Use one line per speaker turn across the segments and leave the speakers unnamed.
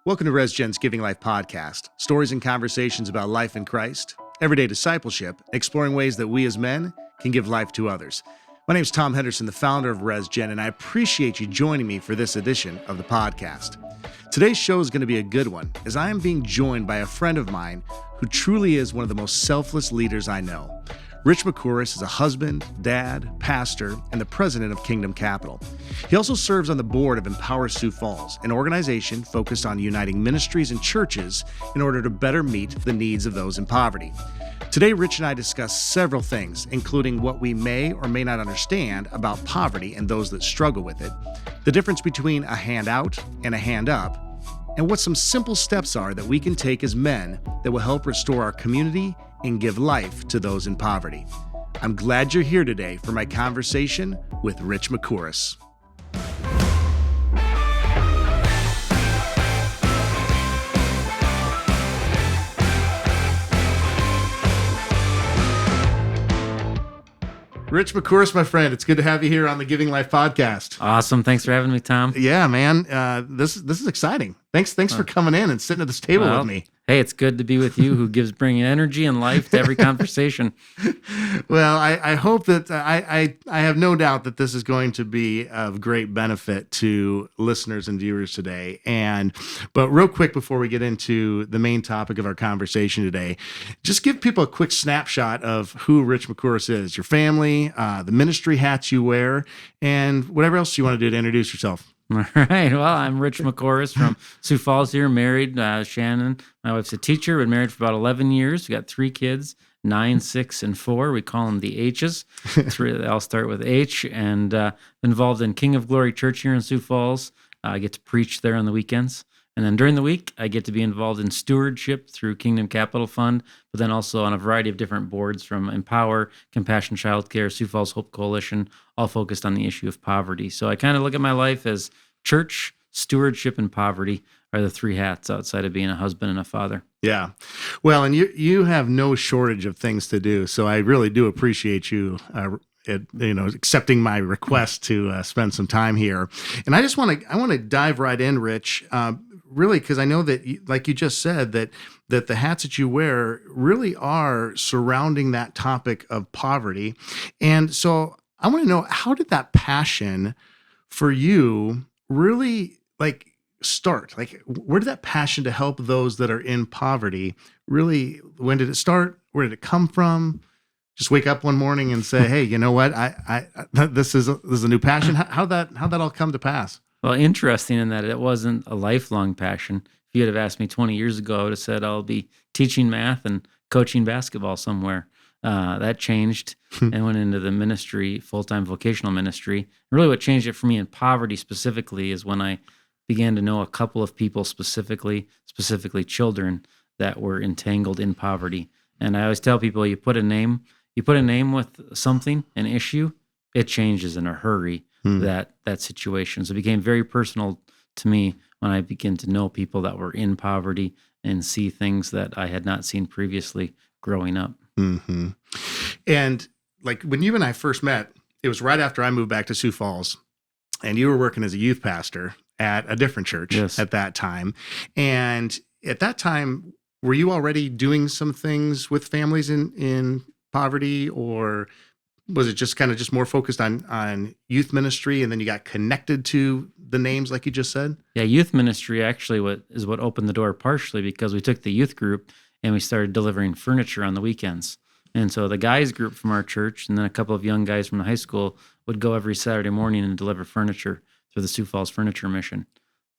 Welcome to RESGEN's Giving Life podcast, stories and conversations about life in Christ, everyday discipleship, exploring ways that we as men can give life to others. My name is Tom Henderson, the founder of RESGEN, and I appreciate you joining me for this edition of the podcast. Today's show is going to be a good one, as I am being joined by a friend of mine who truly is one of the most selfless leaders I know. Rich Merkouris is a husband, dad, pastor, and the president of Kingdom Capital. He also serves on the board of Empower Sioux Falls, an organization focused on uniting ministries and churches in order to better meet the needs of those in poverty. Today, Rich and I discuss several things, including what we may or may not understand about poverty and those that struggle with it, the difference between a hand out and a hand up, and what some simple steps are that we can take as men that will help restore our community and give life to those in poverty. I'm glad you're here today for my conversation with Rich Merkouris. Rich Merkouris, my friend, it's good to have you here on the Giving Life podcast.
Awesome. Thanks for having me, Tom.
Yeah, man. This is exciting. Thanks for coming in and sitting at this table with me.
Hey, it's good to be with you, who bringing energy and life to every conversation.
Well, I hope that I have no doubt that this is going to be of great benefit to listeners and viewers today. But real quick before we get into the main topic of our conversation today, just give people a quick snapshot of who Rich Merkouris is, your family, the ministry hats you wear, and whatever else you want to do to introduce yourself.
All right. Well, I'm Rich Merkouris from Sioux Falls here, married. Shannon, my wife's a teacher. Been married for about 11 years. We got 3 kids, 9, 6, and 4. We call them the H's. They all start with H. And involved in King of Glory Church here in Sioux Falls. I get to preach there on the weekends. And then during the week, I get to be involved in stewardship through Kingdom Capital Fund, but then also on a variety of different boards from Empower, Compassion Childcare, Sioux Falls Hope Coalition, all focused on the issue of poverty. So I kind of look at my life as church, stewardship, and poverty are the 3 hats outside of being a husband and a father.
Yeah. Well, and you have no shortage of things to do. So I really do appreciate you accepting my request to spend some time here. And I want to dive right in, Rich, really, because I know that, like you just said, that the hats that you wear really are surrounding that topic of poverty. And so I want to know, how did that passion for you really start? Where did that passion to help those that are in poverty really, when did it start? Where did it come from? Just wake up one morning and say, "Hey, you know what? This is a new passion." How'd that all come to pass?
Well, interesting in that it wasn't a lifelong passion. If you had have asked me 20 years ago, I would have said I'll be teaching math and coaching basketball somewhere. That changed and went into the ministry, full-time vocational ministry. Really what changed it for me in poverty specifically is when I began to know a couple of people specifically children that were entangled in poverty. And I always tell people, you put a name with something, an issue, it changes in a hurry, that situation. So it became very personal to me when I began to know people that were in poverty and see things that I had not seen previously growing up.
Mm-hmm. And when you and I first met, it was right after I moved back to Sioux Falls, and you were working as a youth pastor at a different church at that time. And at that time, were you already doing some things with families in poverty, or was it just more focused on youth ministry, and then you got connected to the names like you just said?
Yeah, youth ministry actually what opened the door partially, because we took the youth group and we started delivering furniture on the weekends. And so the guys group from our church and then a couple of young guys from the high school would go every Saturday morning and deliver furniture through the Sioux Falls Furniture Mission.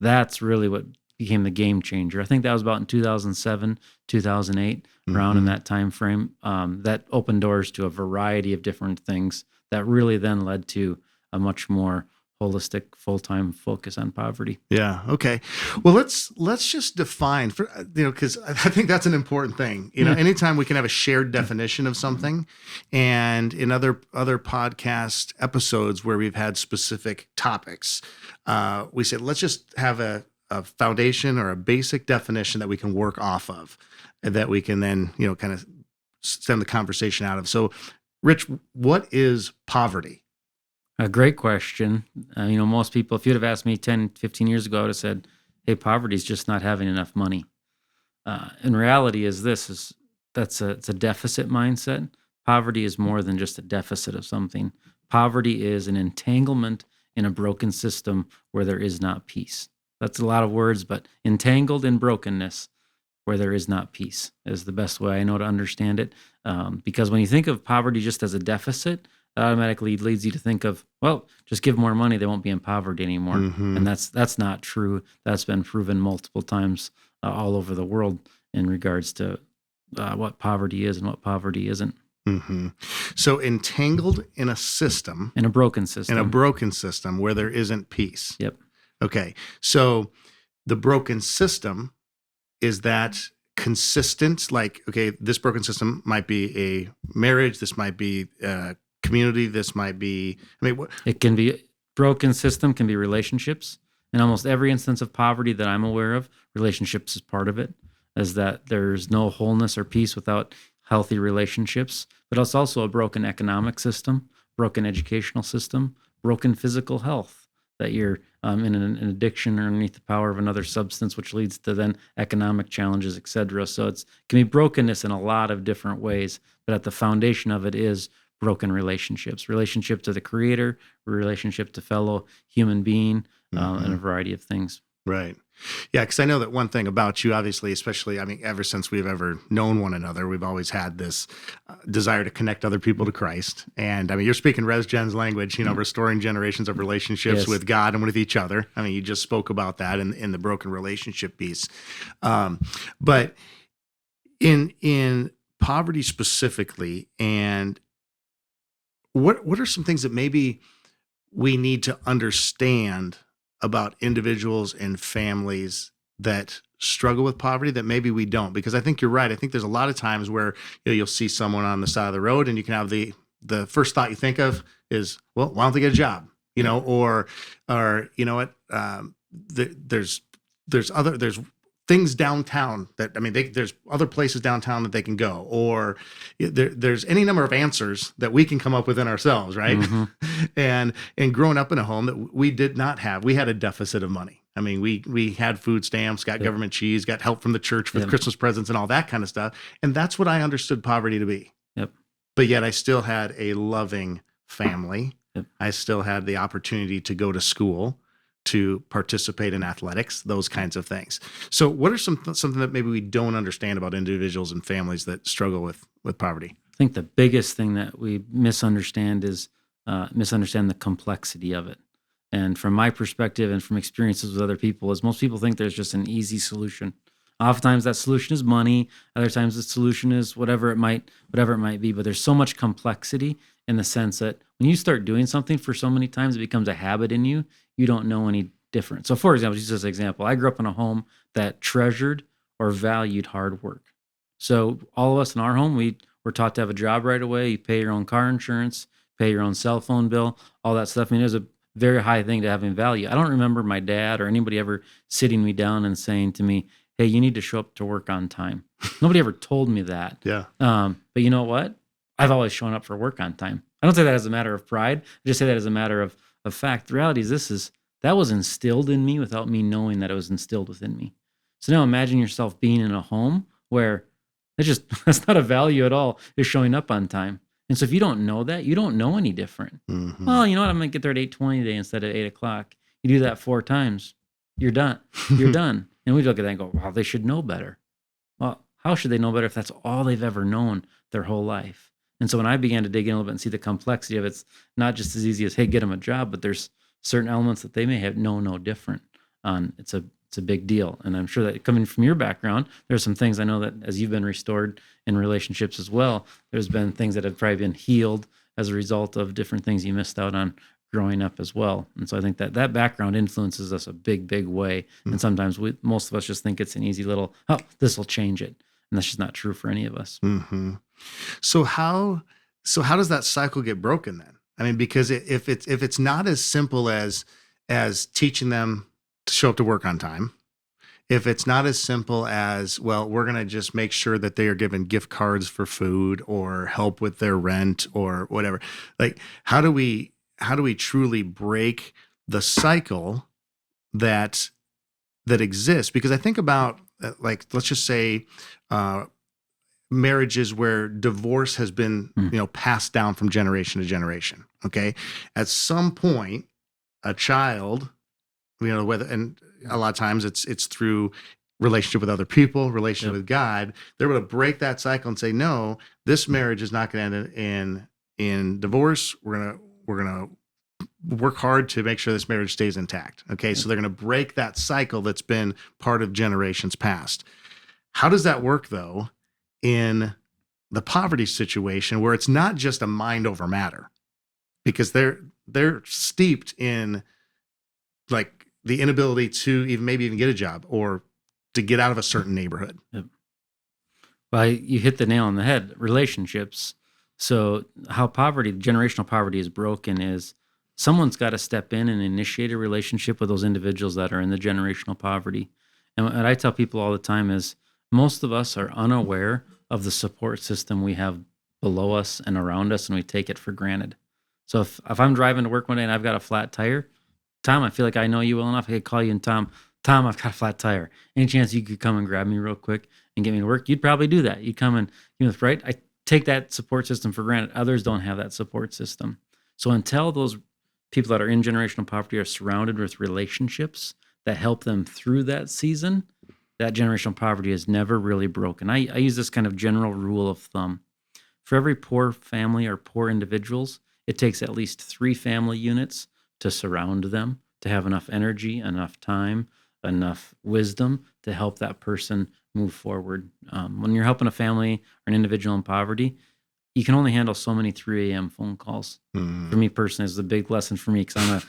That's really what became the game changer. I think that was about in 2007, 2008, around in that time frame. That opened doors to a variety of different things that really then led to a much more holistic, full-time focus on poverty.
Yeah. Okay. Well, let's just define, because I think that's an important thing. Anytime we can have a shared definition of something, and in other podcast episodes where we've had specific topics, we said, let's just have a foundation or a basic definition that we can work off of, and that we can then, kind of stem the conversation out of. So, Rich, what is poverty?
A great question. Most people, if you'd have asked me 10, 15 years ago, I would have said hey, poverty is just not having enough money. In reality, it's a deficit mindset. Poverty is more than just a deficit of something. Poverty is an entanglement in a broken system where there is not peace. That's a lot of words, but entangled in brokenness where there is not peace is the best way I know to understand it. Because when you think of poverty just as a deficit, that automatically leads you to think of, well, just give more money, they won't be in poverty anymore.
Mm-hmm.
And that's not true. That's been proven multiple times all over the world in regards to what poverty is and what poverty isn't.
Mm-hmm. So entangled in a system,
In a broken system.
where there isn't peace.
Yep.
Okay. So the broken system, is that consistent? Like, okay, this broken system might be a marriage. This might be a community. This might be,
It can be broken system, can be relationships. In almost every instance of poverty that I'm aware of, relationships is part of it, is that there's no wholeness or peace without healthy relationships. But it's also a broken economic system, broken educational system, broken physical health, that you're in an addiction or underneath the power of another substance, which leads to then economic challenges, et cetera. So it can be brokenness in a lot of different ways, but at the foundation of it is broken relationships, relationship to the creator, relationship to fellow human being, and a variety of things.
Right. Yeah, because I know that one thing about you, obviously, especially, ever since we've ever known one another, we've always had this desire to connect other people to Christ. And you're speaking RESGEN's language, restoring generations of relationships with God and with each other. You just spoke about that in the broken relationship piece. But in poverty specifically, and what are some things that maybe we need to understand about individuals and families that struggle with poverty that maybe we don't? Because I think you're right. I think there's a lot of times where you'll see someone on the side of the road and you can have the first thought you think of is, well, why don't they get a job? Or you know what? There's things downtown that, there's other places downtown that they can go, or there's any number of answers that we can come up with in ourselves, right? Mm-hmm. and growing up in a home that we did not have, we had a deficit of money. We had food stamps, got government cheese, got help from the church with Christmas presents and all that kind of stuff. And that's what I understood poverty to be.
Yep.
But yet I still had a loving family.
Yep.
I still had the opportunity to go to school, to participate in athletics, those kinds of things. So what are something that maybe we don't understand about individuals and families that struggle with poverty?
I think the biggest thing that we misunderstand is misunderstand the complexity of it. And from my perspective and from experiences with other people, is most people think there's just an easy solution. Oftentimes that solution is money. Other times the solution is whatever it might be. But there's so much complexity in the sense that when you start doing something for so many times, it becomes a habit in you. You don't know any different. So for example, just as an example, I grew up in a home that treasured or valued hard work. So all of us in our home, we were taught to have a job right away. You pay your own car insurance, pay your own cell phone bill, all that stuff. There's a very high thing to having value. I don't remember my dad or anybody ever sitting me down and saying to me, hey, you need to show up to work on time. Nobody ever told me that.
Yeah.
But you know what? I've always shown up for work on time. I don't say that as a matter of pride. I just say that as a matter of fact. The reality is that was instilled in me without me knowing that it was instilled within me. So now imagine yourself being in a home where that's not a value at all, is showing up on time. And so if you don't know that, you don't know any different.
Mm-hmm.
Well, you know what? I'm going to get there at 8:20 today instead of 8 o'clock. You do that 4 times, you're done. You're done. And we look at that and go, wow, they should know better. Well, how should they know better if that's all they've ever known their whole life? And so when I began to dig in a little bit and see the complexity of it, it's not just as easy as, hey, get them a job, but there's certain elements that they may have no different on. It's a big deal. And I'm sure that coming from your background, there's some things I know that as you've been restored in relationships as well, there's been things that have probably been healed as a result of different things you missed out on growing up as well. And so I think that background influences us a big way. Mm-hmm. And sometimes most of us just think it's an easy little, oh, this will change it. And that's just not true for any of us.
Mm-hmm. So how does that cycle get broken then? Because if it's not as simple as teaching them to show up to work on time, if it's not as simple as, well, we're going to just make sure that they are given gift cards for food or help with their rent or whatever, like how do we truly break the cycle that that exists, because I think about like, let's just say marriages where divorce has been, passed down from generation to generation. Okay. At some point, a child, whether, and a lot of times it's through relationship with other people, relationship with God, they're able to break that cycle and say, no, this marriage is not going to end in divorce. We're going to work hard to make sure this marriage stays intact. Okay. So they're going to break that cycle that's been part of generations past. How does that work though in the poverty situation, where it's not just a mind over matter, because they're steeped in like the inability to maybe even get a job or to get out of a certain neighborhood.
Yep. Well, you hit the nail on the head. Relationships. So how generational poverty is broken is someone's got to step in and initiate a relationship with those individuals that are in the generational poverty. And what I tell people all the time is most of us are unaware of the support system we have below us and around us, and we take it for granted. So if I'm driving to work one day and I've got a flat tire, Tom, I feel like I know you well enough. I could call you and Tom, I've got a flat tire. Any chance you could come and grab me real quick and get me to work? You'd probably do that. You'd come and, right? I take that support system for granted. Others don't have that support system. So until those people that are in generational poverty are surrounded with relationships that help them through that season, that generational poverty is never really broken. I use this kind of general rule of thumb. For every poor family or poor individuals, it takes at least 3 family units to surround them, to have enough energy, enough time, enough wisdom to help that person move forward. When you're helping a family or an individual in poverty, you can only handle so many 3 a.m. phone calls. For me personally, it's a big lesson for me, because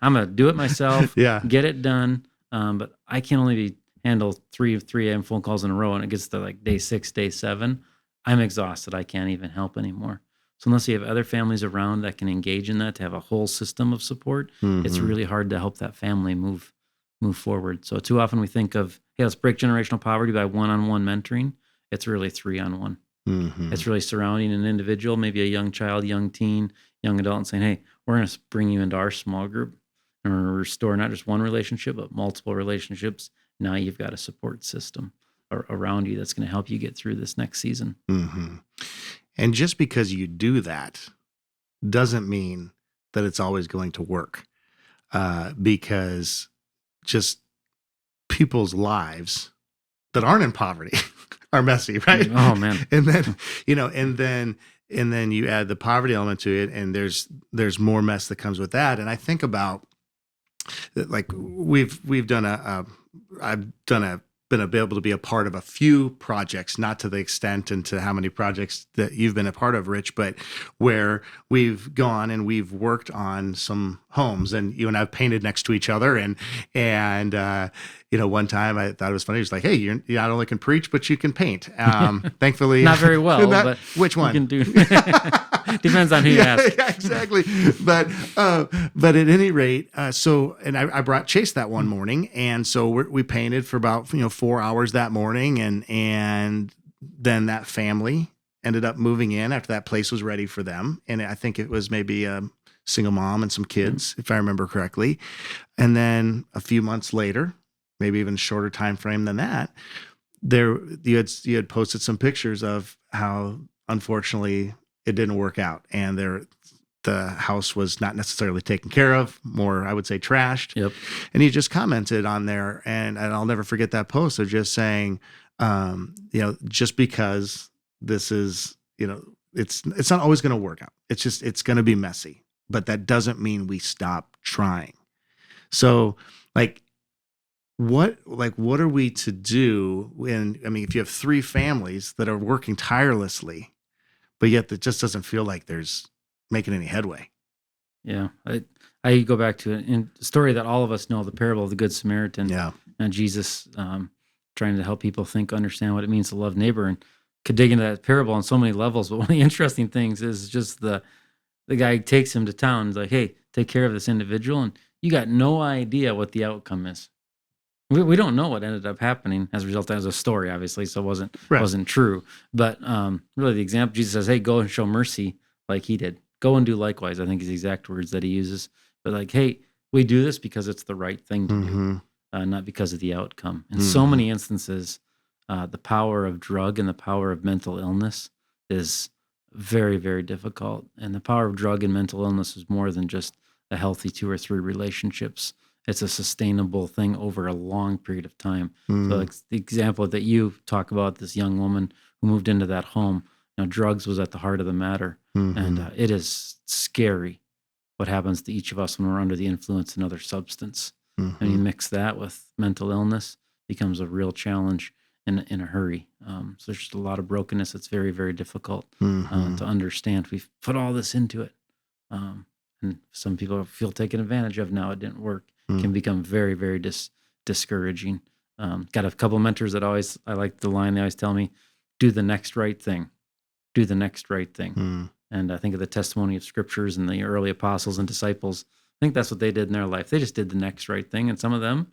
I'm gonna do it myself, get it done. But I can only handle 3 a.m. phone calls in a row, and it gets to like day 6, day 7. I'm exhausted. I can't even help anymore. So unless you have other families around that can engage in that, to have a whole system of support, it's really hard to help that family move forward. So too often we think of, hey, let's break generational poverty by one-on-one mentoring. It's really 3-on-1. It's really surrounding an individual, maybe a young child, young teen, young adult, and saying, hey, we're going to bring you into our small group and we're going to restore not just one relationship, but multiple relationships. Now you've got a support system around you that's going to help you get through this next season.
And just because you do that doesn't mean that it's always going to work, because just people's lives that aren't in poverty are messy, right?
Oh man.
And then, and then you add the poverty element to it, and there's more mess that comes with that. And I think about, like, we've done been able to be a part of a few projects, not to the extent and to how many projects that you've been a part of, Rich, but where we've gone and we've worked on some homes, and you and I've painted next to each other. And one time I thought it was funny. It was like, hey, you not only can preach, but you can paint. Thankfully,
not very well, but
which one?
You can do. Depends on who you ask.
Yeah, exactly. But at any rate, and I brought Chase that one morning, and so we painted for about 4 hours that morning, and then that family ended up moving in after that place was ready for them, and I think it was maybe a single mom and some kids, if I remember correctly. And then a few months later, maybe even shorter time frame than that, you had posted some pictures of how unfortunately it didn't work out, and the house was not necessarily taken care of, more, I would say, trashed.
Yep.
And you just commented on there, and I'll never forget that post of just saying, just because this is, it's not always going to work out. It's going to be messy, but that doesn't mean we stop trying. So what are we to do if you have 3 families that are working tirelessly, but yet it just doesn't feel like there's making any headway?
Yeah. I go back to a story that all of us know, the parable of the Good Samaritan.
Yeah.
And Jesus trying to help people understand what it means to love neighbor, and could dig into that parable on so many levels. But one of the interesting things is just the guy takes him to town. He's like, hey, take care of this individual. And you got no idea what the outcome is. We don't know what ended up happening as a result. That was a story, obviously, so it wasn't true. But really, the example, Jesus says, hey, go and show mercy like he did. Go and do likewise, I think is the exact words that he uses. But hey, we do this because it's the right thing to do. not because of the outcome. In so many instances, the power of drug and the power of mental illness is very, very difficult. And the power of drug and mental illness is more than just a healthy 2 or 3 relationships. It's a sustainable thing over a long period of time. So like the example that you talk about, this young woman who moved into that home, drugs was at the heart of the matter. And it is scary what happens to each of us when we're under the influence of another substance. And you mix that with mental illness, becomes a real challenge in a hurry. So there's just a lot of brokenness. It's very, very difficult to understand. We've put all this into it. And some people feel taken advantage of now. It didn't work. It can become very, very discouraging. Got a couple mentors that I like the line they always tell me, do the next right thing. Do the next right thing. And I think of the testimony of scriptures and the early apostles and disciples. I think that's what they did in their life. They just did the next right thing. And some of them,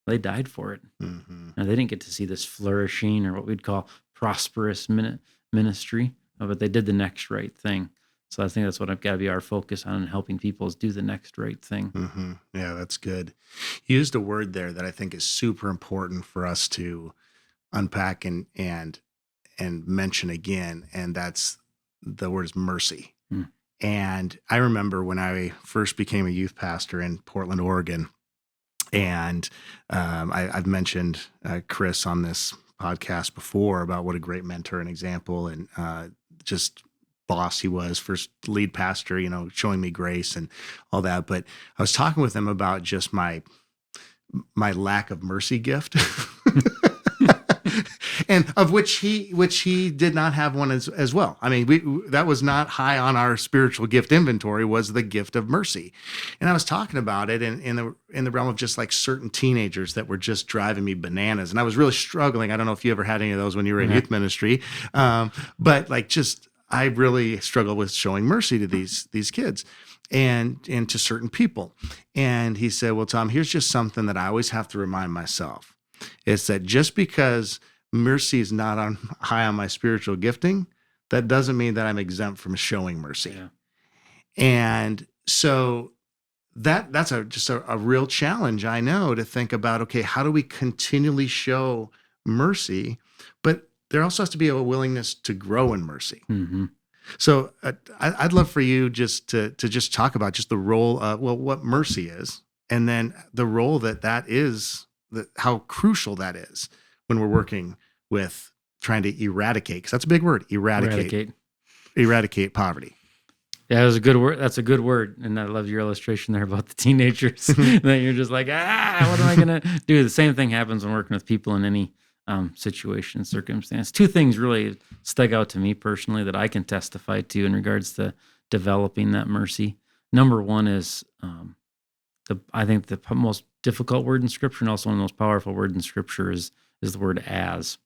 they died for it. And they didn't get to see this flourishing or what we'd call prosperous ministry, but they did the next right thing. So I think that's what I've got to be our focus on, helping people is do the next right thing.
Yeah, that's good. You used a word there that I think is super important for us to unpack and mention again, and that's the word is mercy. And I remember when I first became a youth pastor in Portland, Oregon, and I've mentioned Chris on this podcast before about what a great mentor and example and just boss he was, first lead pastor, showing me grace and all that. But I was talking with him about just my lack of mercy gift. And of which he did not have one as well. I mean, that was not high on our spiritual gift inventory, was the gift of mercy. And I was talking about it in the realm of just like certain teenagers that were just driving me bananas. And I was really struggling. I don't know if you ever had any of those when you were in youth ministry. But like I really struggled with showing mercy to these kids and to certain people. And he said, well, Tom, here's just something that I always have to remind myself. It's that just because mercy is not high on my spiritual gifting, that doesn't mean that I'm exempt from showing mercy. Yeah. And so that's just a real challenge, I know, to think about, okay, how do we continually show mercy? But there also has to be a willingness to grow in mercy. So I'd love for you just to just talk about just the role of, what mercy is, and then the role that is, how crucial that is when we're working with trying to eradicate, because that's a big word, eradicate poverty.
Yeah, that's a good word. That's a good word. And I love your illustration there about the teenagers that you're just like, what am I going to do? The same thing happens when working with people in any situation, circumstance. 2 things really stuck out to me personally that I can testify to in regards to developing that mercy. Number one is, I think the most difficult word in Scripture, and also one of the most powerful words in Scripture, is the word as.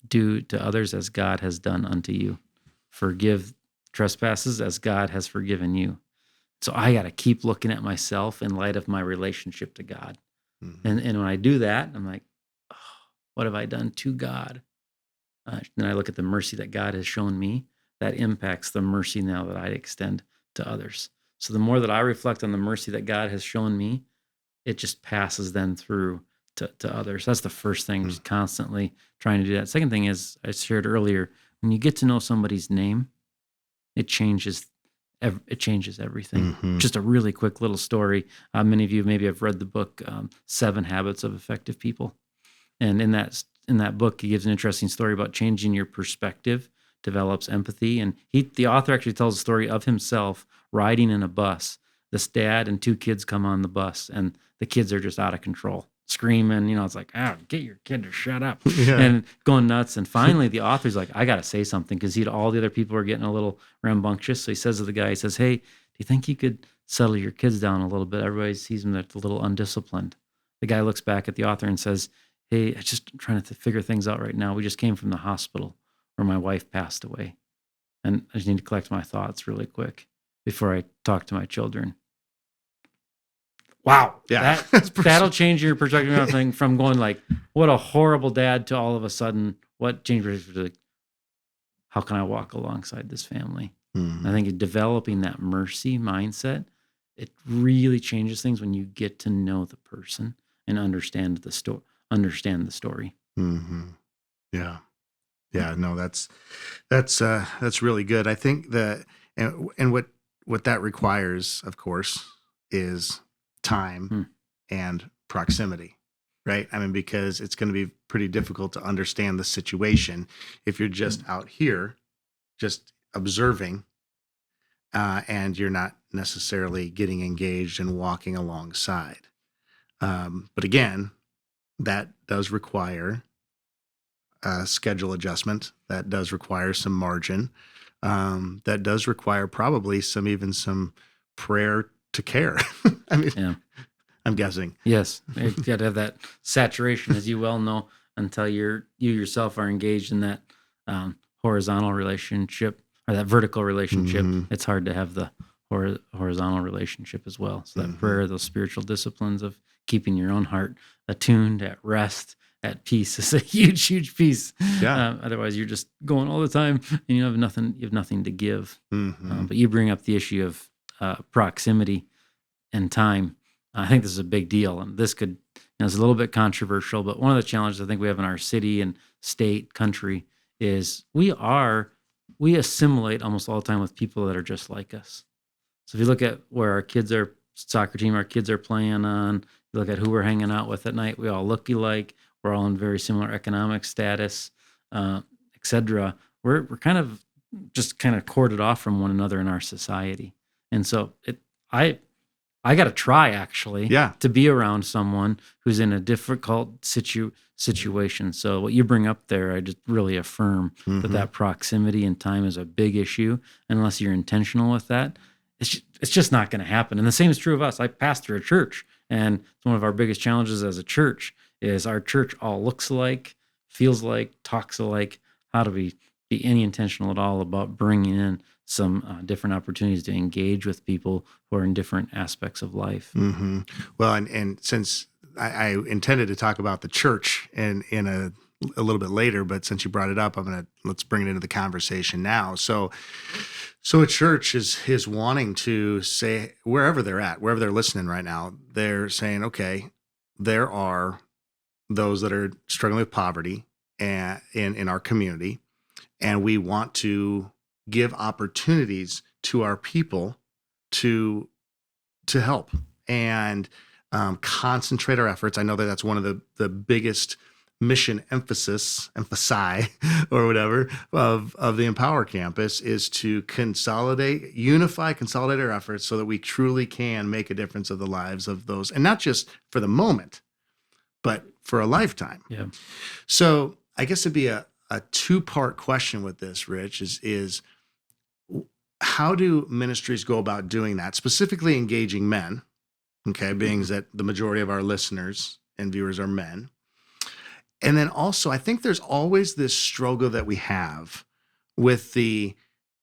Do to others as God has done unto you. Forgive trespasses as God has forgiven you. So I got to keep looking at myself in light of my relationship to God. And when I do that, I'm like, what have I done to God? Then I look at the mercy that God has shown me. That impacts the mercy now that I extend to others. So the more that I reflect on the mercy that God has shown me, it just passes then through to others. That's the first thing, just constantly trying to do that. Second thing is, I shared earlier, when you get to know somebody's name, it changes everything. Just a really quick little story. Many of you maybe have read the book 7 Habits of Effective People. And in that book, he gives an interesting story about changing your perspective, develops empathy. And the author actually tells a story of himself riding in a bus. This dad and 2 kids come on the bus, and the kids are just out of control, screaming. It's like, get your kid to shut up, and going nuts. And finally, the author's like, I got to say something, because all the other people are getting a little rambunctious. So he says to the guy, he says, hey, do you think you could settle your kids down a little bit? Everybody sees them, they're a little undisciplined. The guy looks back at the author and says, hey, I'm just trying to figure things out right now. We just came from the hospital where my wife passed away, and I just need to collect my thoughts really quick before I talk to my children. Wow.
Yeah.
That'll change your perspective on thing, from going like, what a horrible dad, to all of a sudden, what changed? Like, how can I walk alongside this family? I think developing that mercy mindset, it really changes things when you get to know the person and understand the story.
Mm-hmm. Yeah. Yeah. No, that's really good. I think that, and what that requires, of course, is time
Hmm.
and proximity, right? I mean, because it's going to be pretty difficult to understand the situation if you're just out here, just observing, and you're not necessarily getting engaged and walking alongside. But again, that does require a schedule adjustment. That does require some margin. That does require probably some prayer to care. I mean,
Yeah.
I'm guessing.
Yes, you got to have that saturation, as you well know, until you yourself are engaged in that horizontal relationship or that vertical relationship.
Mhm.
It's hard to have the horizontal relationship as well. So that prayer, those spiritual disciplines of keeping your own heart attuned, at rest, at peace is a huge, huge piece.
Yeah.
Otherwise, you're just going all the time, and you have nothing. You have nothing to give.
Mhm.
But you bring up the issue of proximity and time. I think this is a big deal, and this could, it's a little bit controversial, but one of the challenges I think we have in our city and state, country, is we assimilate almost all the time with people that are just like us. So if you look at where our kids are, soccer team our kids are playing on, you look at who we're hanging out with at night, we all look alike. We're all in very similar economic status, etc. We're kind of corded off from one another in our society, and so I got to try actually
Yeah.
to be around someone who's in a difficult situation. So what you bring up there, I just really affirm that proximity and time is a big issue. Unless you're intentional with that, it's just not going to happen. And the same is true of us. I pastor a church, and it's one of our biggest challenges as a church is our church all looks alike, feels like, talks alike. How do we be any intentional at all about bringing in some different opportunities to engage with people who are in different aspects of life?
Mm-hmm. Well, and since I intended to talk about the church in a little bit later, but since you brought it up, let's bring it into the conversation now. So a church is wanting to say, wherever they're at, wherever they're listening right now, they're saying, okay, there are those that are struggling with poverty in our community, and we want to give opportunities to our people to help and concentrate our efforts. I know that that's one of the biggest mission emphasi or whatever of the Empower campus is to consolidate our efforts so that we truly can make a difference of the lives of those, and not just for the moment, but for a lifetime.
Yeah.
So I guess it'd be a two-part question with this, Rich, is how do ministries go about doing that, specifically engaging men, okay, being that the majority of our listeners and viewers are men. And then also, I think there's always this struggle that we have with the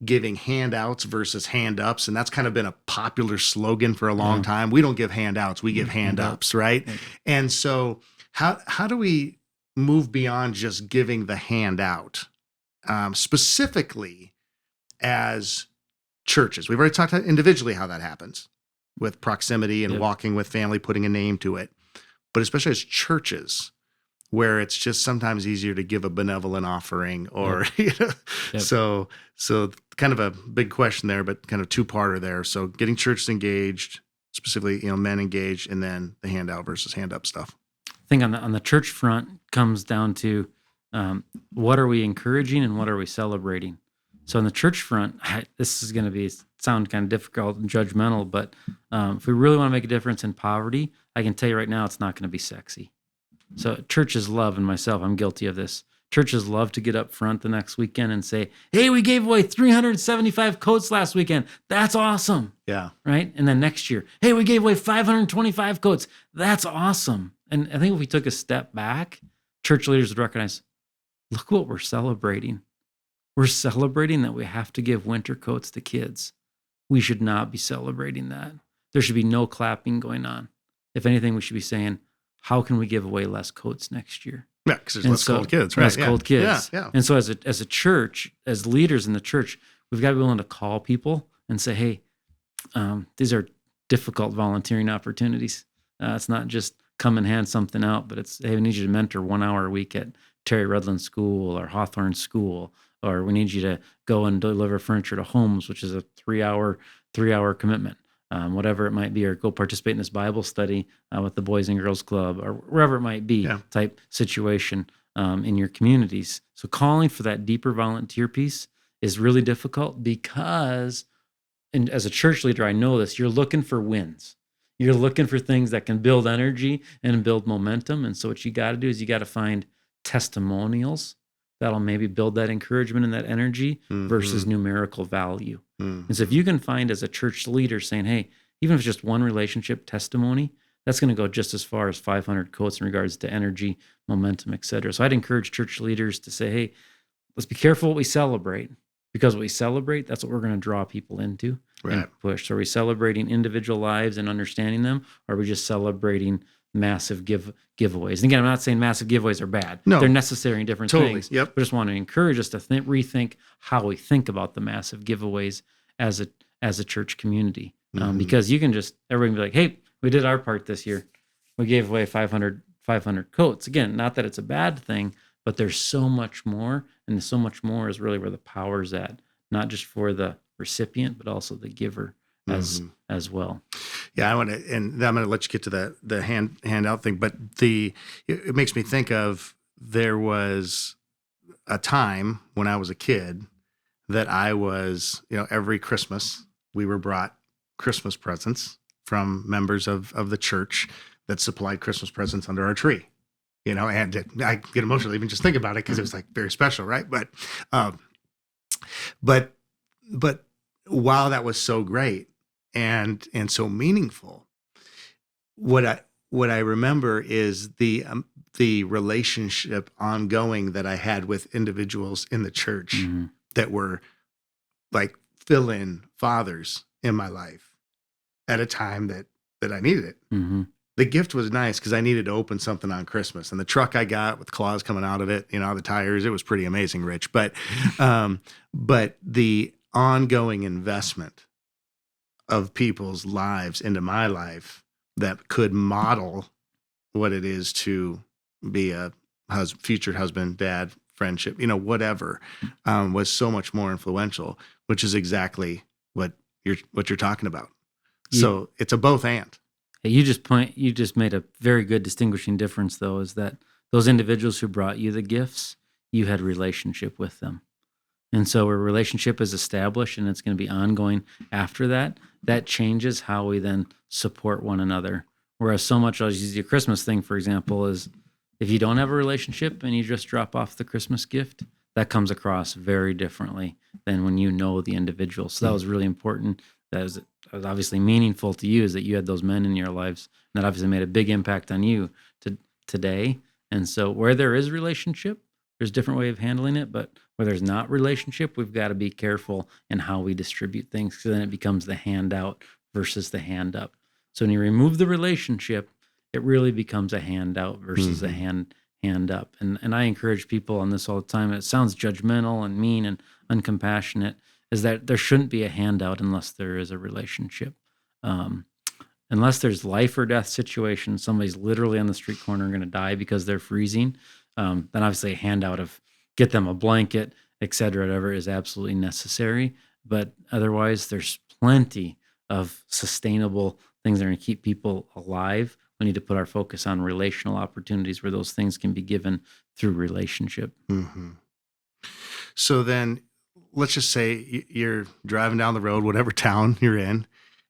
giving handouts versus hand-ups, and that's kind of been a popular slogan for a long time. We don't give handouts, we give hand-ups, right? And so how do we move beyond just giving the handout, specifically as churches? We've already talked about individually how that happens with proximity and walking with family, putting a name to it, but especially as churches, where it's just sometimes easier to give a benevolent offering or, so kind of a big question there, but kind of two-parter there. So getting churches engaged, specifically, men engaged, and then the handout versus hand-up stuff.
I think on the church front comes down to what are we encouraging and what are we celebrating? So on the church front, this is going to sound kind of difficult and judgmental, but if we really want to make a difference in poverty, I can tell you right now, it's not going to be sexy. So churches love, and myself, I'm guilty of this. Churches love to get up front the next weekend and say, hey, we gave away 375 coats last weekend. That's awesome.
Yeah.
Right? And then next year, hey, we gave away 525 coats. That's awesome. And I think if we took a step back, church leaders would recognize, look what we're celebrating. We're celebrating that we have to give winter coats to kids. We should not be celebrating that. There should be no clapping going on. If anything, we should be saying, how can we give away less coats next year?
Yeah, because there's less cold kids, right?
Less cold kids.
Yeah.
And so as a church, as leaders in the church, we've got to be willing to call people and say, hey, these are difficult volunteering opportunities. It's not just come and hand something out, but it's, hey, we need you to mentor 1 hour a week at Terry Redland School or Hawthorne School, or we need you to go and deliver furniture to homes, which is a 3-hour commitment, whatever it might be, or go participate in this Bible study with the Boys and Girls Club, or wherever it might be, type situation in your communities. So calling for that deeper volunteer piece is really difficult because, and as a church leader, I know this, you're looking for wins. You're looking for things that can build energy and build momentum. And so what you got to do is you got to find testimonials that'll maybe build that encouragement and that energy versus numerical value. And so if you can find as a church leader saying, hey, even if it's just one relationship testimony, that's going to go just as far as 500 quotes in regards to energy, momentum, et cetera. So I'd encourage church leaders to say, hey, let's be careful what we celebrate, because what we celebrate, that's what we're going to draw people into and push. So are we celebrating individual lives and understanding them, or are we just celebrating massive giveaways? And again, I'm not saying massive giveaways are bad. No, they're necessary in different things. I just want to encourage us to rethink how we think about the massive giveaways as a church community. Because you can just, everyone can be like, hey, we did our part this year. We gave away 500 coats. Again, not that it's a bad thing, but there's so much more, and so much more is really where the power's at, not just for the recipient, but also the giver as well.
Yeah, I want to, and I'm going to let you get to the handout thing, but it makes me think of, there was a time when I was a kid that I was, every Christmas we were brought Christmas presents from members of the church that supplied Christmas presents under our tree. And I get emotional even just thinking about it, because it was like very special, right? But while that was so great and so meaningful, what I remember is the relationship ongoing that I had with individuals in the church that were like fill-in fathers in my life at a time that I needed it. The gift was nice because I needed to open something on Christmas, and the truck I got with claws coming out of it, the tires, it was pretty amazing, Rich. But the ongoing investment of people's lives into my life that could model what it is to be a future husband, dad, friendship, whatever, was so much more influential, which is exactly what you're talking about. So it's a both and.
You just made a very good distinguishing difference, though, is that those individuals who brought you the gifts, you had relationship with them. And so a relationship is established and it's going to be ongoing after that. That changes how we then support one another. Whereas so much, I'll use your Christmas thing, for example, is if you don't have a relationship and you just drop off the Christmas gift, that comes across very differently than when you know the individual. So that was really important. That was obviously meaningful to you, is that you had those men in your lives. And that obviously made a big impact on you today. And so where there is relationship, there's a different way of handling it. But where there's not relationship, we've got to be careful in how we distribute things, because then it becomes the handout versus the hand up. So when you remove the relationship, it really becomes a handout versus a hand up. And I encourage people on this all the time. It sounds judgmental and mean and uncompassionate, is that there shouldn't be a handout unless there is a relationship. Unless there's life or death situation, somebody's literally on the street corner going to die because they're freezing, then obviously a handout of get them a blanket, et cetera, whatever, is absolutely necessary. But otherwise, there's plenty of sustainable things that are going to keep people alive. We need to put our focus on relational opportunities where those things can be given through relationship.
So then let's just say you're driving down the road, whatever town you're in,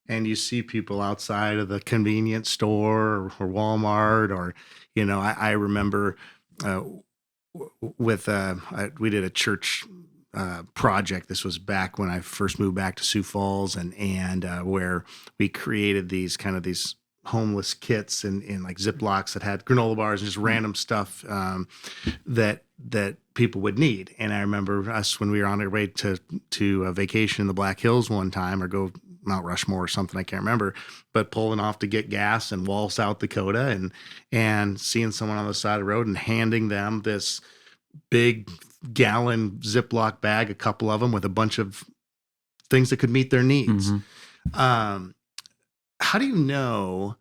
and you see people outside of the convenience store or Walmart, or, I remember we did a church project. This was back when I first moved back to Sioux Falls, and where we created these homeless kits in like Ziplocs that had granola bars and just random stuff that people would need. And I remember us when we were on our way to a vacation in the Black Hills one time, or go Mount Rushmore or something, I can't remember, but pulling off to get gas in Wall, South Dakota, and seeing someone on the side of the road and handing them this big gallon Ziploc bag, a couple of them with a bunch of things that could meet their needs. How do you know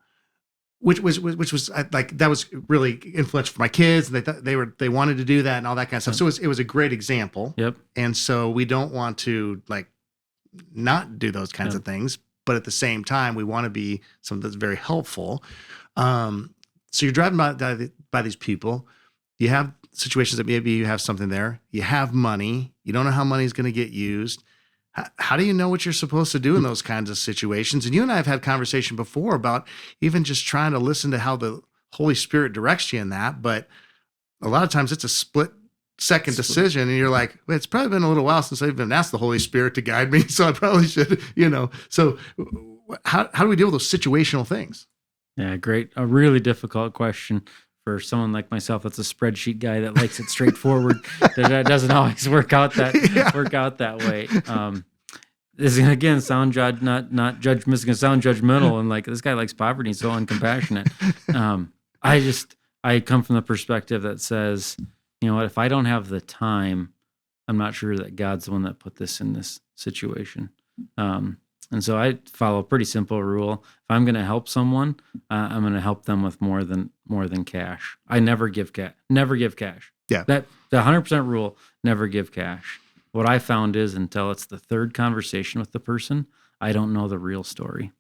which was like, that was really influential for my kids. And they wanted to do that and all that kind of stuff. So it was a great example.
Yep.
And so we don't want to like not do those kinds of things, but at the same time, we want to be something that's very helpful. So you're driving by these people, you have situations that maybe you have something there, you have money, you don't know how money is going to get used. How do you know what you're supposed to do in those kinds of situations? And you and I have had conversation before about even just trying to listen to how the Holy Spirit directs you in that. But a lot of times it's a split-second decision, and you're like, well, it's probably been a little while since I've been asked the Holy Spirit to guide me, so I probably should, So how do we deal with those situational things?
Yeah, great. A really difficult question for someone like myself that's a spreadsheet guy that likes it straightforward. that doesn't always work out that way. This is gonna again sound not judgment. It's gonna sound judgmental and like this guy likes poverty, he's so uncompassionate. I come from the perspective that says, you know what, if I don't have the time, I'm not sure that God's the one that put this in this situation. And so I follow a pretty simple rule. If I'm going to help someone, I'm going to help them with more than cash. I never give cash. Never give cash.
Yeah.
The 100% rule, never give cash. What I found is until it's the third conversation with the person, I don't know the real story.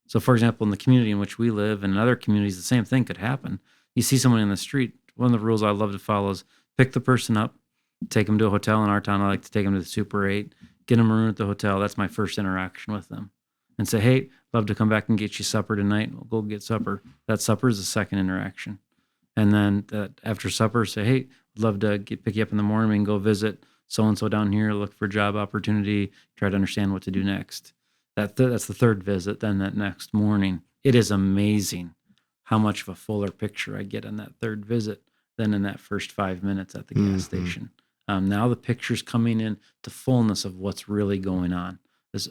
So for example, in the community in which we live and in other communities, the same thing could happen. You see someone in the street, one of the rules I love to follow is pick the person up, take them to a hotel. In our town, I like to take them to the Super 8. Get them a room at the hotel. That's my first interaction with them. And say, hey, love to come back and get you supper tonight. We'll go get supper. That supper is the second interaction. And then after supper, say, hey, love to pick you up in the morning and go visit so-and-so down here, look for a job opportunity, try to understand what to do next. That's the third visit. Then that next morning, it is amazing how much of a fuller picture I get on that third visit than in that first 5 minutes at the gas station. Now the picture's coming in to fullness of what's really going on. There's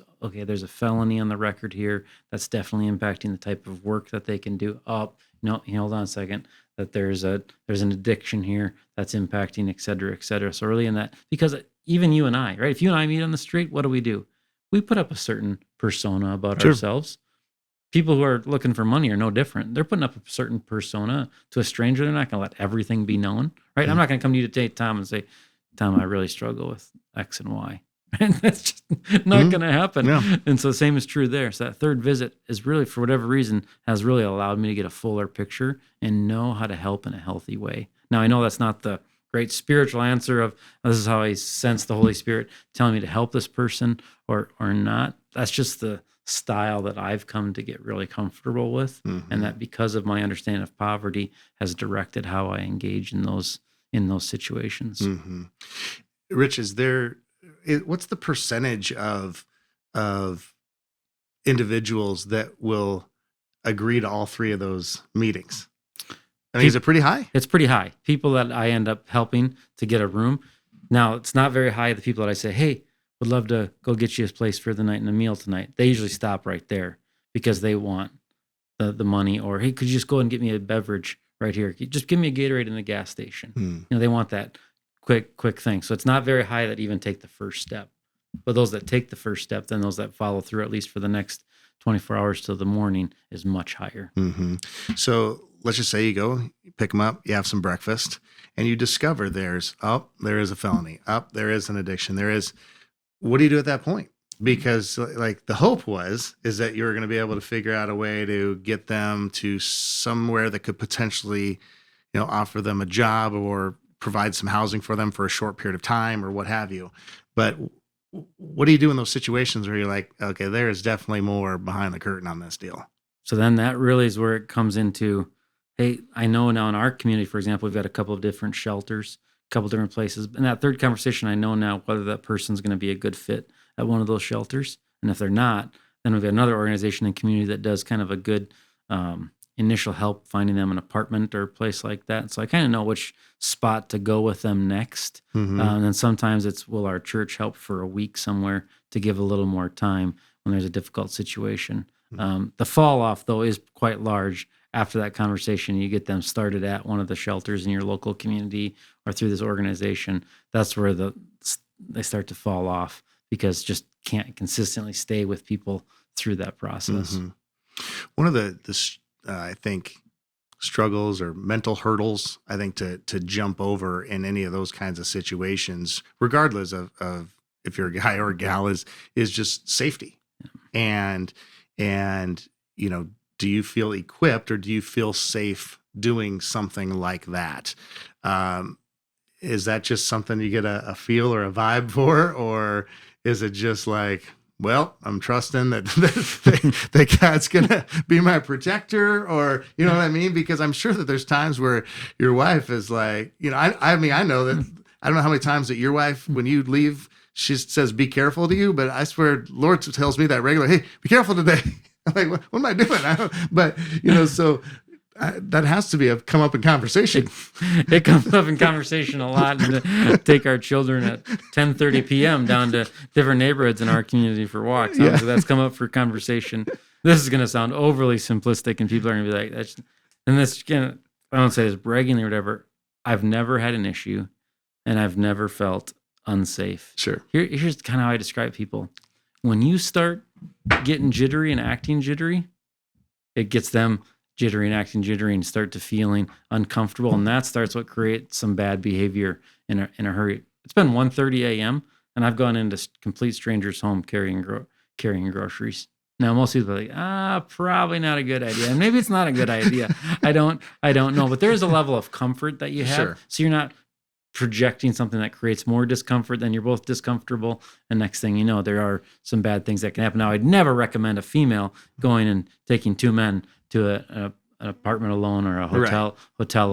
a felony on the record here that's definitely impacting the type of work that they can do. Oh, no, hold on a second. That there's an addiction here that's impacting, et cetera, et cetera. So early in that, because even you and I, right? If you and I meet on the street, what do? We put up a certain persona about ourselves. People who are looking for money are no different. They're putting up a certain persona to a stranger. They're not going to let everything be known, right? I'm not going to come to you today, Tom, and say, Tom, I really struggle with X and Y. And that's just not going to happen. Yeah. And so the same is true there. So that third visit is really, for whatever reason, has really allowed me to get a fuller picture and know how to help in a healthy way. Now, I know that's not the great spiritual answer of this is how I sense the Holy Spirit telling me to help this person or not. That's just the style that I've come to get really comfortable with. And that because of my understanding of poverty has directed how I engage in those situations.
Rich, what's the percentage of individuals that will agree to all three of those meetings? I mean, is it pretty high?
It's pretty high. People that I end up helping to get a room. Now, it's not very high. The people that I say, hey, would love to go get you a place for the night and a meal tonight. They usually stop right there because they want the money, or, hey, could you just go and get me a beverage right here? Just give me a Gatorade in the gas station. They want that quick thing. So it's not very high that even take the first step. But those that take the first step, then those that follow through, at least for the next 24 hours till the morning, is much higher.
So let's just say you go, you pick them up, you have some breakfast, and you discover there is a felony. There is an addiction. What do you do at that point? Because like the hope is that you're going to be able to figure out a way to get them to somewhere that could potentially, offer them a job or provide some housing for them for a short period of time or what have you. But what do you do in those situations where you're like, okay, there is definitely more behind the curtain on this deal?
So then that really is where it comes into, hey, I know now in our community, for example, we've got a couple of different shelters, a couple of different places. In that third conversation, I know now whether that person's going to be a good fit at one of those shelters. And if they're not, then we've got another organization in the community that does kind of a good initial help finding them an apartment or a place like that. So I kind of know which spot to go with them next. And then sometimes will our church help for a week somewhere to give a little more time when there's a difficult situation. The fall off, though, is quite large. After that conversation, you get them started at one of the shelters in your local community or through this organization. That's where they start to fall off because just can't consistently stay with people through that process.
One of the I think, struggles or mental hurdles, I think, to jump over in any of those kinds of situations, regardless of if you're a guy or a gal, is just safety. And do you feel equipped, or do you feel safe doing something like that? Is that just something you get a feel or a vibe for, or is it just like, well, I'm trusting that God's gonna be my protector, or you know what I mean? Because I'm sure that there's times where your wife is like, I mean, I know that, I don't know how many times that your wife, when you leave, she says, "Be careful" to you, but I swear, Lord tells me that regularly. Hey, be careful today. I'm like, what am I doing? But so. That has to come up in conversation.
It comes up in conversation a lot, and take our children at 10:30 p.m. down to different neighborhoods in our community for walks.
Yeah.
So that's come up for conversation. This is going to sound overly simplistic, and people are going to be like, "That's," and this again, I don't say this braggingly or whatever. I've never had an issue, and I've never felt unsafe.
Sure.
Here's kind of how I describe people. When you start getting jittery and acting jittery, it gets them jittery and acting jittery and start to feeling uncomfortable, and that starts what creates some bad behavior in a hurry. It's been 1:30 a.m. and I've gone into complete strangers' home carrying groceries. Now most people are like, probably not a good idea, and maybe it's not a good idea. I don't know, but there's a level of comfort that you have,
Sure.
So you're not projecting something that creates more discomfort than you're both discomfortable, and next thing you know, there are some bad things that can happen. Now, I'd never recommend a female going and taking two men to an apartment alone or a hotel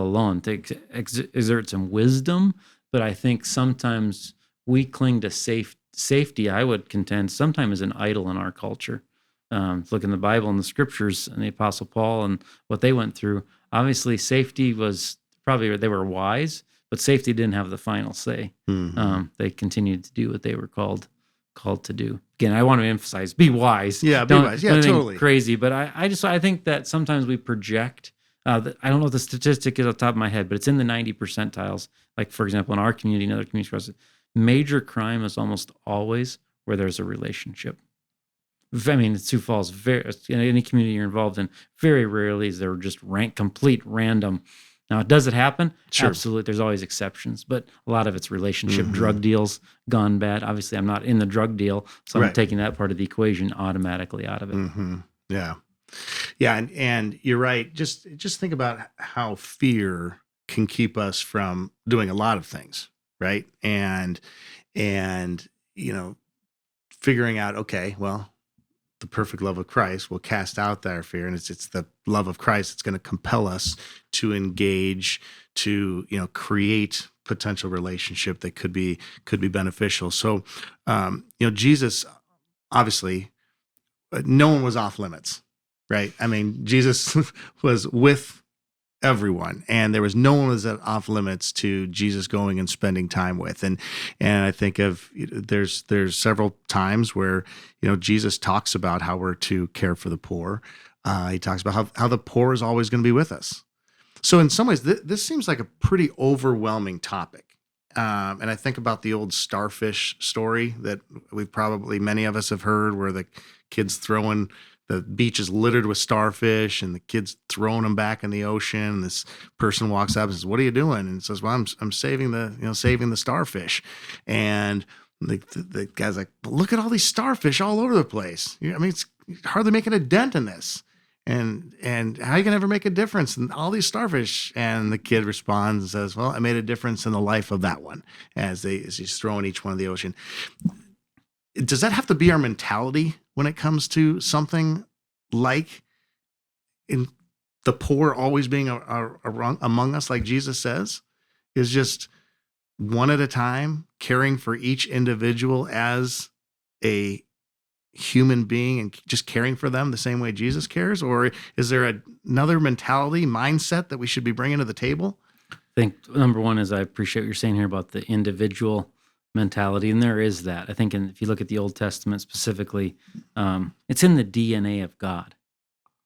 alone to exert some wisdom, but I think sometimes we cling to safety. I would contend sometimes is an idol in our culture. Look in the Bible and the scriptures and the Apostle Paul and what they went through. Obviously, safety was probably, they were wise, but safety didn't have the final say.
Mm-hmm.
They continued to do what they were called to do. Again, I want to emphasize, be wise.
Yeah, be wise. Yeah, totally.
Crazy, but I think that sometimes we project. I don't know what the statistic is off the top of my head, but it's in the 90 percentiles. Like, for example, in our community and other communities, major crime is almost always where there's a relationship. I mean, Sioux Falls, in any community you're involved in, very rarely is there just complete random. Now, does it happen?
Sure.
Absolutely. There's always exceptions, but a lot of it's relationship, drug deals gone bad. Obviously, I'm not in the drug deal, so I'm taking that part of the equation automatically out of it.
Mm-hmm. Yeah. Yeah, and you're right. Just think about how fear can keep us from doing a lot of things, right? And figuring out, okay, well, the perfect love of Christ will cast out that fear, and it's the love of Christ that's going to compel us to engage, to create potential relationship that could be beneficial. So, Jesus, obviously, no one was off limits, right? I mean, Jesus was with everyone, and there was no one was off limits to Jesus going and spending time with. And I think there's several times where Jesus talks about how we're to care for the poor. He talks about how the poor is always going to be with us. So in some ways, this seems like a pretty overwhelming topic. And I think about the old starfish story that many of us have heard, where the kids the beach is littered with starfish, and the kid's throwing them back in the ocean. And this person walks up and says, "What are you doing?" And says, "Well, I'm saving the starfish." And the guy's like, "But look at all these starfish all over the place. I mean, it's hardly making a dent in this. And how you can ever make a difference in all these starfish?" And the kid responds and says, "Well, I made a difference in the life of that one," as he's throwing each one in the ocean. Does that have to be our mentality when it comes to something like in the poor always being among us, like Jesus says, is just one at a time, caring for each individual as a human being and just caring for them the same way Jesus cares? Or is there another mentality, mindset that we should be bringing to the table?
I think number one is I appreciate what you're saying here about the individual mentality, and there is that. I think if you look at the Old Testament specifically, it's in the DNA of God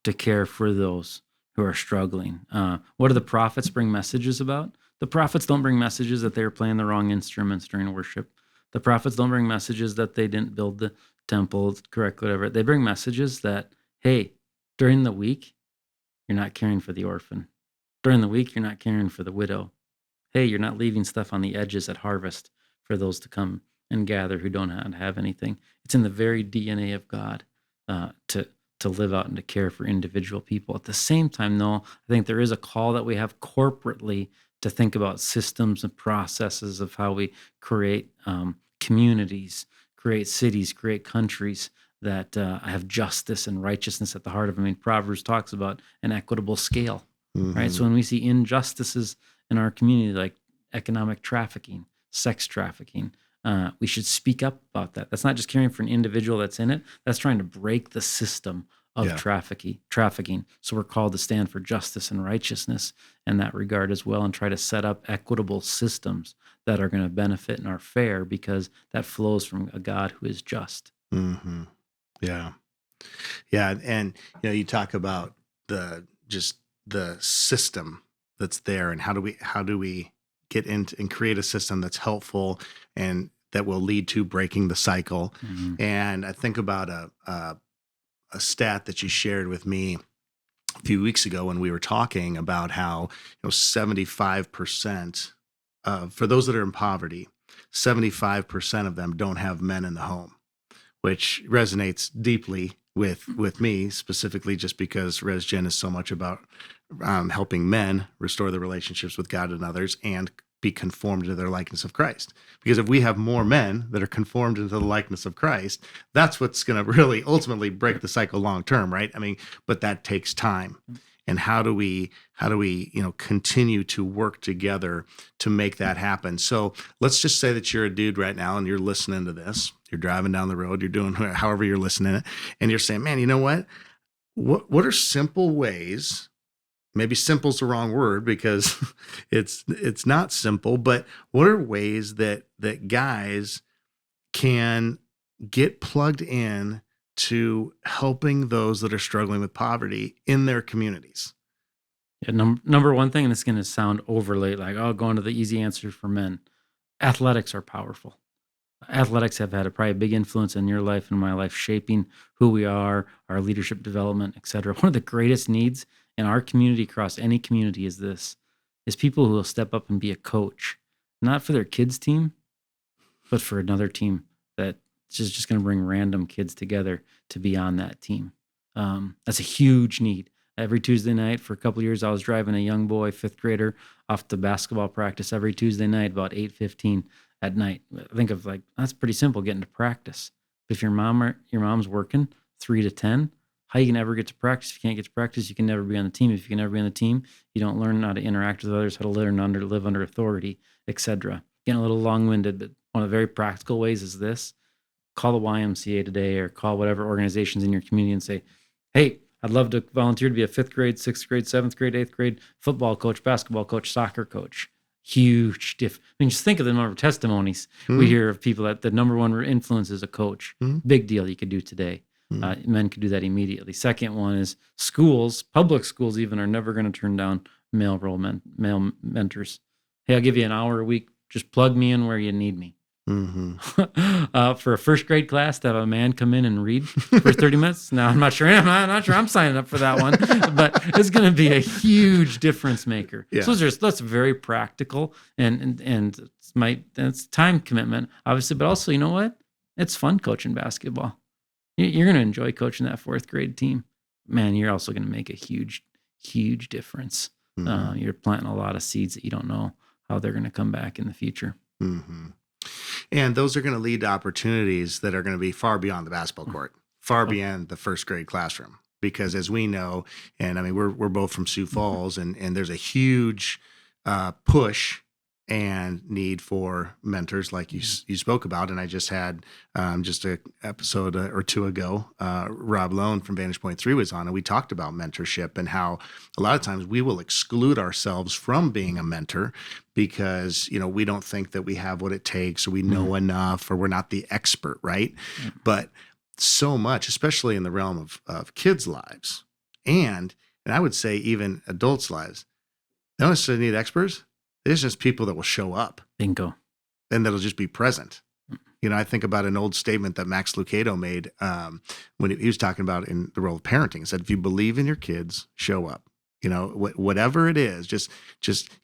to care for those who are struggling. What do the prophets bring messages about? The prophets don't bring messages that they were playing the wrong instruments during worship. The prophets don't bring messages that they didn't build the temple correctly, whatever. They bring messages that, hey, during the week, you're not caring for the orphan. During the week, you're not caring for the widow. Hey, you're not leaving stuff on the edges at harvest for those to come and gather who don't have anything. It's in the very DNA of God to live out and to care for individual people. At the same time, though, I think there is a call that we have corporately to think about systems and processes of how we create communities, create cities, create countries that have justice and righteousness at the heart of them. I mean, Proverbs talks about an equitable scale, right? So when we see injustices in our community, like economic trafficking, sex trafficking, we should speak up about that. That's not just caring for an individual that's in it. That's trying to break the system of trafficking. So we're called to stand for justice and righteousness in that regard as well, and try to set up equitable systems that are going to benefit and are fair, because that flows from a God who is just.
Mm-hmm. Yeah. Yeah. And, you talk about the system that's there, and how do we get into and create a system that's helpful and that will lead to breaking the cycle.
Mm-hmm.
And I think about a stat that you shared with me a few weeks ago when we were talking about how 75% for those that are in poverty, 75% of them don't have men in the home, which resonates deeply with me specifically, just because RESGEN is so much about helping men restore their relationships with God and others and be conformed to their likeness of Christ. Because if we have more men that are conformed into the likeness of Christ, that's what's going to really ultimately break the cycle long term, right? I mean, but that takes time. And how do we continue to work together to make that happen? So let's just say that you're a dude right now and you're listening to this. You're driving down the road, you're doing however you're listening it, and you're saying, man, you know what? What are simple ways? Maybe simple's the wrong word, because it's not simple, but what are ways that guys can get plugged in to helping those that are struggling with poverty in their communities?
Yeah, number one thing, and it's going to sound overly like, going to the easy answer for men. Athletics are powerful. Athletics have had probably a big influence in your life and my life, shaping who we are, our leadership development, et cetera. One of the greatest needs in our community, across any community, is people who will step up and be a coach, not for their kids' team, but for another team that's just going to bring random kids together to be on that team. That's a huge need. Every Tuesday night for a couple of years, I was driving a young boy, 5th grader, off to basketball practice every Tuesday night, about 8:15 at night. Think of that's pretty simple, getting to practice. But if your mom's working 3 to 10, how you can ever get to practice? If you can't get to practice, you can never be on the team. If you can never be on the team, you don't learn how to interact with others, how to live under authority, etc. Getting a little long-winded, but one of the very practical ways is this: call the YMCA today, or call whatever organizations in your community and say, hey, I'd love to volunteer to be a 5th grade, 6th grade, 7th grade, 8th grade football coach, basketball coach, soccer coach. Huge diff. I mean, just think of the number of testimonies we hear of people that the number one influence is a coach. Big deal you could do today. Men could do that immediately. Second one is schools, public schools even, are never going to turn down male mentors. Hey, I'll give you an hour a week. Just plug me in where you need me. For a 1st grade class to have a man come in and read for 30 minutes. Now, I'm not sure I'm signing up for that one, but it's going to be a huge difference maker. Yeah. So that's very practical, and it's time commitment, obviously, but also, you know what? It's fun coaching basketball. You're going to enjoy coaching that 4th grade team. Man, you're also going to make a huge, huge difference. You're planting a lot of seeds that you don't know how they're going to come back in the future.
Mm-hmm. And those are going to lead to opportunities that are going to be far beyond the basketball court, far beyond the 1st grade classroom. Because as we know, and I mean, we're both from Sioux Falls, and there's a huge push and need for mentors like you spoke about. And I just had just an episode or two ago, Rob Lone from Vantage Point 3 was on, and we talked about mentorship and how a lot of times we will exclude ourselves from being a mentor because, we don't think that we have what it takes, or we know enough, or we're not the expert, right? But so much, especially in the realm of kids' lives, and I would say even adults' lives, they don't necessarily need experts. There's just people that will show up.
Bingo.
And that'll just be present. I think about an old statement that Max Lucado made when he was talking about in the role of parenting. He said, if you believe in your kids, show up. whatever it is, just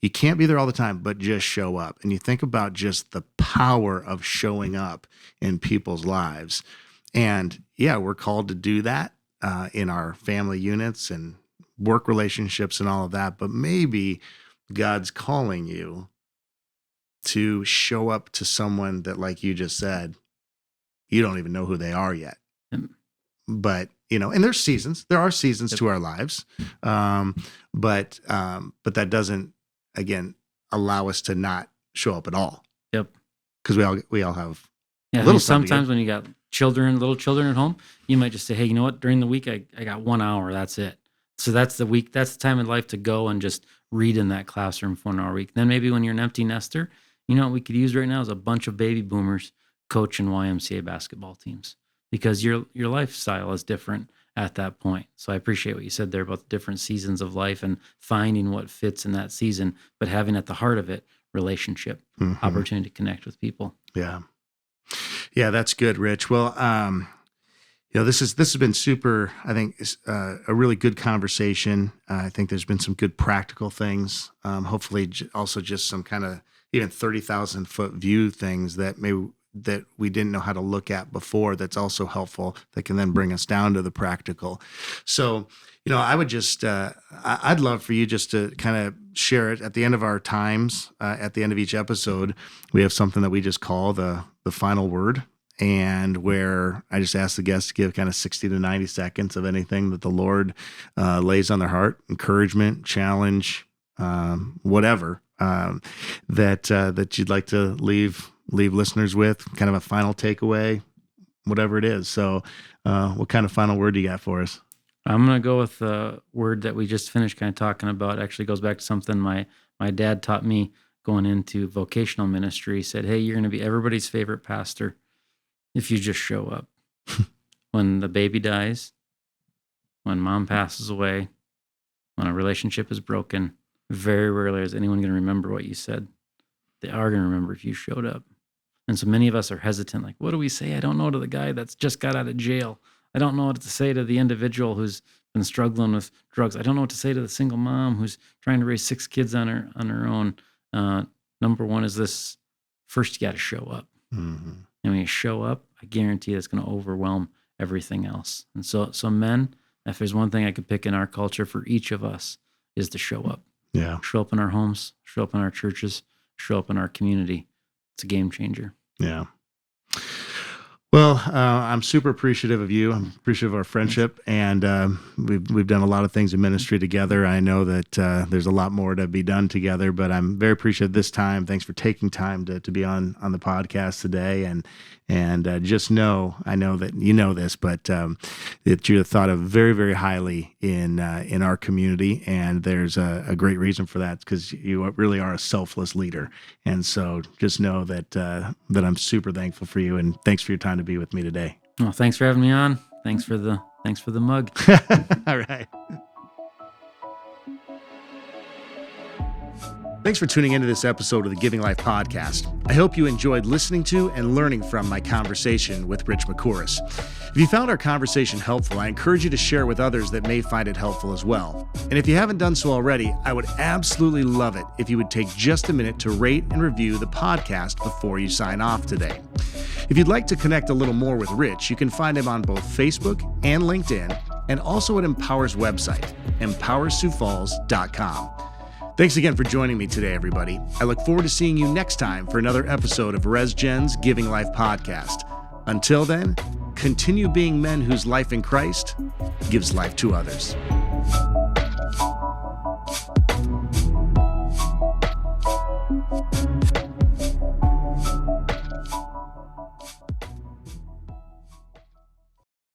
you can't be there all the time, but just show up. And you think about just the power of showing up in people's lives. And yeah, we're called to do that in our family units and work relationships and all of that. But maybe God's calling you to show up to someone that, like you just said, you don't even know who they are yet. But, and there are seasons to our lives. But that doesn't, again, allow us to not show up at all.
Yep.
Because we all have
sometimes when you got little children at home, you might just say, hey, you know what? During the week, I got 1 hour. That's it. So that's the week. That's the time in life to go and just read in that classroom for an hour a week. Then maybe when you're an empty nester, what we could use right now is a bunch of baby boomers coaching YMCA basketball teams, because your lifestyle is different at that point. So I appreciate what you said there about the different seasons of life and finding what fits in that season, but having at the heart of it relationship, opportunity to connect with people.
Yeah. Yeah, that's good, Rich. Well, this has been super, I think, a really good conversation. I think there's been some good practical things. Hopefully also just some kind of even 30,000 foot view things that we didn't know how to look at before, that's also helpful, that can then bring us down to the practical. So, I would just, I'd love for you just to kind of share it at the end of our times, at the end of each episode. We have something that we just call the final word, and where I just ask the guests to give kind of 60 to 90 seconds of anything that the Lord lays on their heart, encouragement, challenge, whatever, that you'd like to leave listeners with, kind of a final takeaway, whatever it is. So what kind of final word do you got for us?
I'm going to go with the word that we just finished kind of talking about. Actually goes back to something my dad taught me going into vocational ministry. He said, hey, you're going to be everybody's favorite pastor if you just show up. When the baby dies, when mom passes away, when a relationship is broken, very rarely is anyone going to remember what you said. They are going to remember if you showed up. And so many of us are hesitant, like, what do we say? I don't know, to the guy that's just got out of jail. I don't know what to say to the individual who's been struggling with drugs. I don't know what to say to the single mom who's trying to raise 6 kids on her own. Number one is this: first, you got to show up. Mm-hmm. And when you show up, I guarantee it's going to overwhelm everything else. And so men, if there's one thing I could pick in our culture for each of us, is to show up.
Yeah.
Show up in our homes, show up in our churches, show up in our community. It's a game changer.
Yeah. Well, I'm super appreciative of you. I'm appreciative of our friendship, and we've done a lot of things in ministry together. I know that there's a lot more to be done together, but I'm very appreciative this time. Thanks for taking time to be on the podcast today, and just know, I know that you know this, but that you're thought of very, very highly in our community, and there's a great reason for that, because you really are a selfless leader. And so just know that I'm super thankful for you, and thanks for your time to be with me today.
Well, thanks for having me on. Thanks for the mug.
All right. Thanks for tuning into this episode of the Giving Life Podcast. I hope you enjoyed listening to and learning from my conversation with Rich Merkouris. If you found our conversation helpful, I encourage you to share it with others that may find it helpful as well. And if you haven't done so already, I would absolutely love it if you would take just a minute to rate and review the podcast before you sign off today. If you'd like to connect a little more with Rich, you can find him on both Facebook and LinkedIn, and also at Empower's website, empowersiouxfalls.com. Thanks again for joining me today, everybody. I look forward to seeing you next time for another episode of RESGEN's Giving Life Podcast. Until then, continue being men whose life in Christ gives life to others.